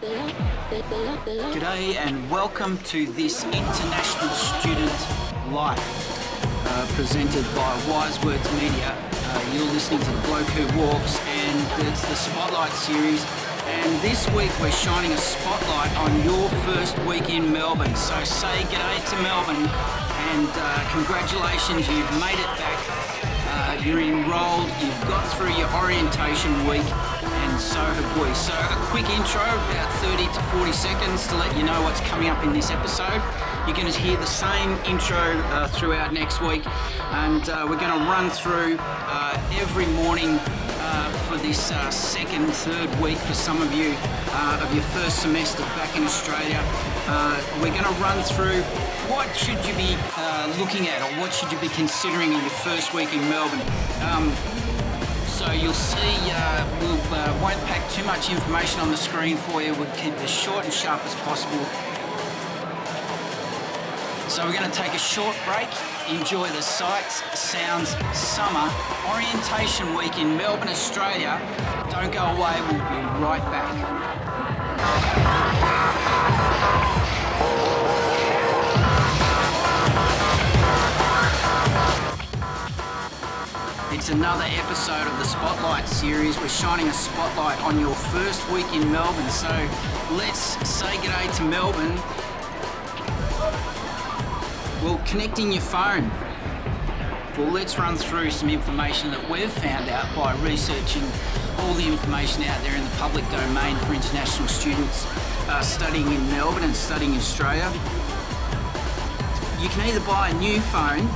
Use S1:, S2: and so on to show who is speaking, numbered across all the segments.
S1: G'day and welcome to this International Student Life presented by Wise Words Media. You're listening to The Bloke Who Walks, and it's the Spotlight series, and this week we're shining a spotlight on your first week in Melbourne. So say g'day to Melbourne and congratulations, you've made it back. You're enrolled, you've got through your orientation week, and so have we. So a quick intro, about 30 to 40 seconds to let you know what's coming up in this episode. You're going to hear the same intro throughout next week, and we're going to run through every morning for this second, third week for some of you of your first semester back in Australia. We're going to run through what should you be looking at, or what should you be considering in your first week in Melbourne. So you'll see we won't pack too much information on the screen for you. We'll keep it as short and sharp as possible. So we're going to take a short break, enjoy the sights, sounds, summer, orientation week in Melbourne, Australia. Don't go away, we'll be right back. It's another episode of the Spotlight series. We're shining a spotlight on your first week in Melbourne. So let's say g'day to Melbourne. Well, connecting your phone. Well, let's run through some information that we've found out by researching all the information out there in the public domain for international students studying in Melbourne and studying in Australia. You can either buy a new phone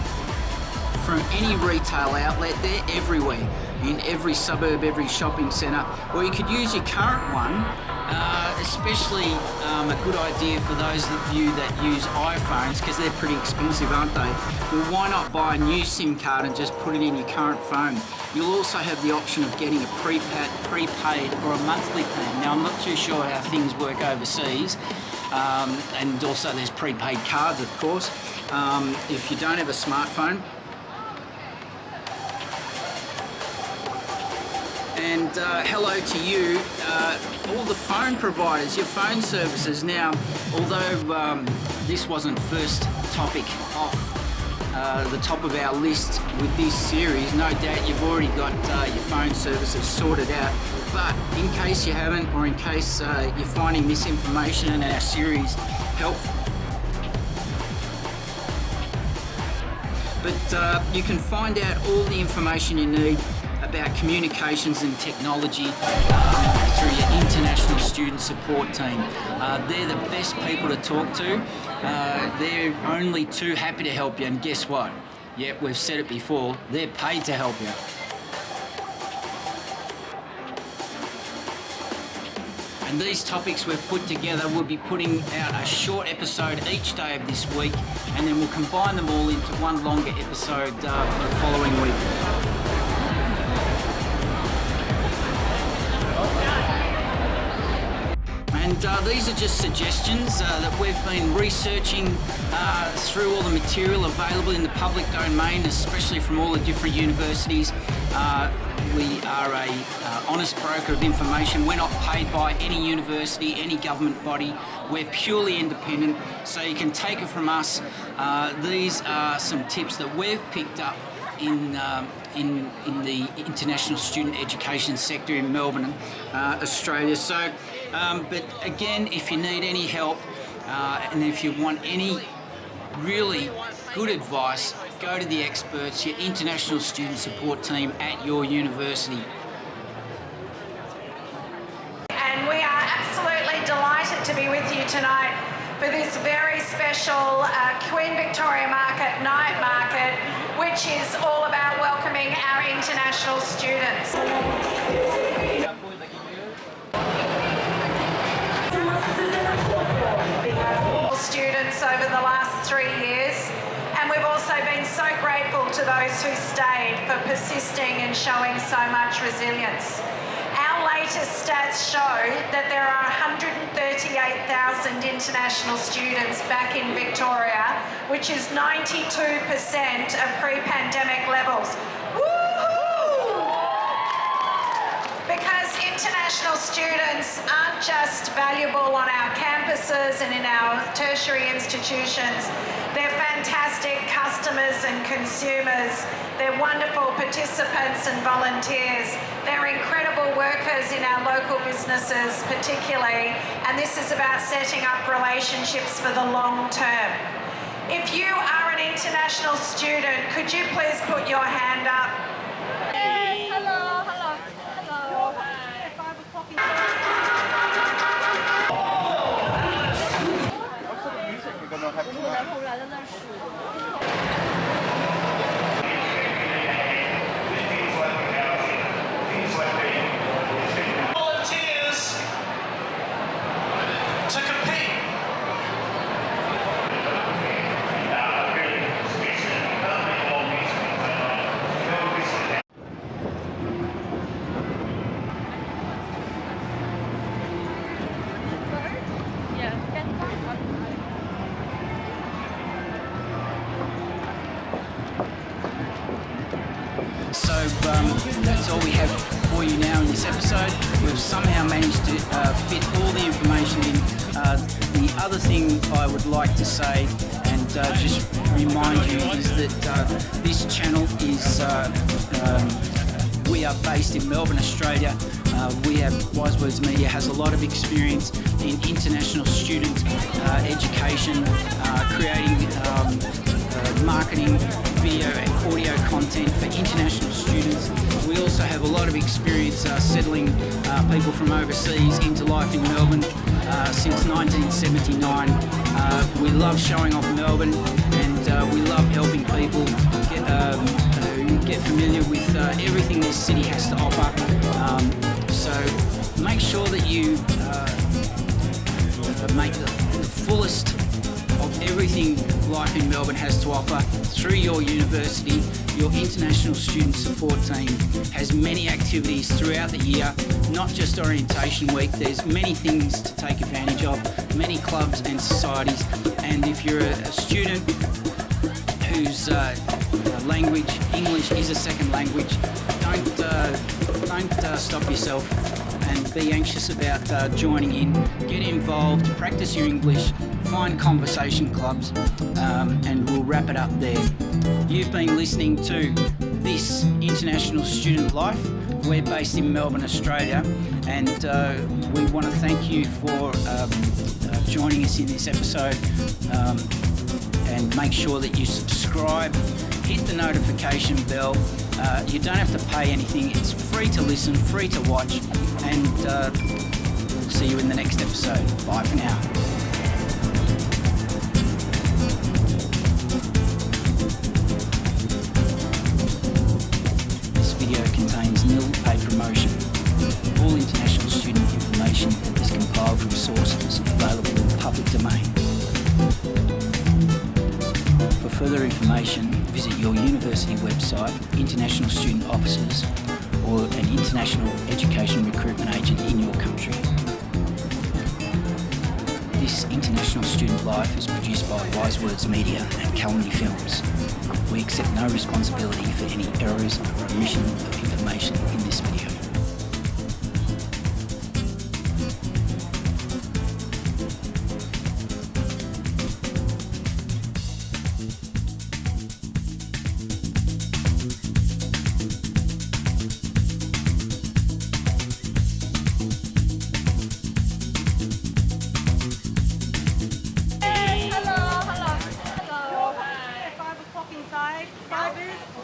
S1: from any retail outlet. They're everywhere, in every suburb, every shopping centre, or you could use your current one, especially a good idea for those of you that use iPhones, because they're pretty expensive, aren't they? Well, why not buy a new SIM card and just put it in your current phone? You'll also have the option of getting a prepaid or a monthly plan. Now, I'm not too sure how things work overseas, and also there's prepaid cards, of course. If you don't have a smartphone, and hello to you, all the phone providers, your phone services. Now, although this wasn't first topic off the top of our list with this series, no doubt you've already got your phone services sorted out. But in case you haven't, or in case you're finding this information in our series helpful, but you can find out all the information you need about communications and technology through your international student support team. They're the best people to talk to. They're only too happy to help you, and guess what? Yep, we've said it before, they're paid to help you. And these topics we've put together, we'll be putting out a short episode each day of this week, and then we'll combine them all into one longer episode for the following week. And these are just suggestions that we've been researching through all the material available in the public domain, especially from all the different universities. We are a honest broker of information. We're not paid by any university, any government body. We're purely independent, so you can take it from us. These are some tips that we've picked up in the international student education sector in Melbourne, Australia. So, but again, if you need any help and if you want any really good advice, go to the experts, your international student support team at your university.
S2: And we are absolutely delighted to be with you tonight for this very special Queen Victoria Market night market, which is all about welcoming our international students. Students over the last 3 years, and we've also been so grateful to those who stayed for persisting and showing so much resilience. Our latest stats show that there are 138,000 international students back in Victoria, which is 92% of pre-pandemic levels. Woohoo! Because in international students aren't just valuable on our campuses and in our tertiary institutions. They're fantastic customers and consumers. They're wonderful participants and volunteers. They're incredible workers in our local businesses particularly, and this is about setting up relationships for the long term. If you are an international student, could you please put your hand up?
S3: Yes, hello, hello, hello. Hi. 5 o'clock in
S4: What sort of music you're gonna have tonight?
S3: 后来在那数。
S5: volunteers to compete.
S3: Yeah, get
S1: So that's all we have for you now in this episode. We've somehow managed to fit all the information in. The other thing I would like to say and just remind you is that this channel is, we are based in Melbourne, Australia. We have, Wise Words Media has a lot of experience in international student education, creating marketing, video and audio content for international students. We also have a lot of experience settling people from overseas into life in Melbourne since 1979. We love showing off Melbourne, and we love helping people get familiar with everything this city has to offer. So make sure that you make the fullest of everything life in Melbourne has to offer through your university. Your international student support team has many activities throughout the year, not just orientation week. There's many things to take advantage of, many clubs and societies. And if you're a student whose language, English, is a second language, don't stop yourself and be anxious about joining in. Get involved, practice your English, find conversation clubs, and we'll wrap it up there. You've been listening to This International Student Life. We're based in Melbourne, Australia, and we want to thank you for joining us in this episode, and make sure that you subscribe, hit the notification bell. You don't have to pay anything. It's free to listen, free to watch, and we'll see you in the next episode. Bye for now. This video contains nil paid promotion. All international student information is compiled from sources available in the public domain. For further information, visit your university website, international student offices, or an international education recruitment agent in your country. This International Student Life is produced by Wise Words Media and Calumny Films. We accept no responsibility for any errors or omission of information in this video.
S3: Hello, hello, hello. Hi. 5 o'clock inside. 5 is